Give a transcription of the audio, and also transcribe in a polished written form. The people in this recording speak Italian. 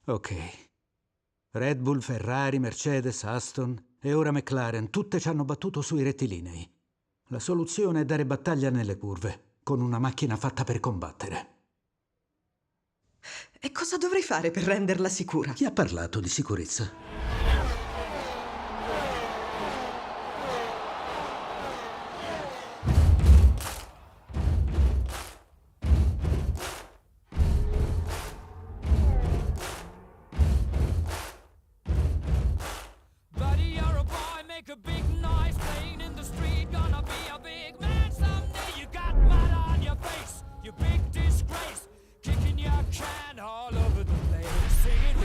Ok. Red Bull, Ferrari, Mercedes, Aston e ora McLaren, tutte ci hanno battuto sui rettilinei. La soluzione è dare battaglia nelle curve, con una macchina fatta per combattere. E cosa dovrei fare per renderla sicura? Chi ha parlato di sicurezza? Buddy, you're a boy, make a big noise, playing in the street, gonna be a big man someday. You got mud on your face, you big disgrace, kicking your can all over the place, singing.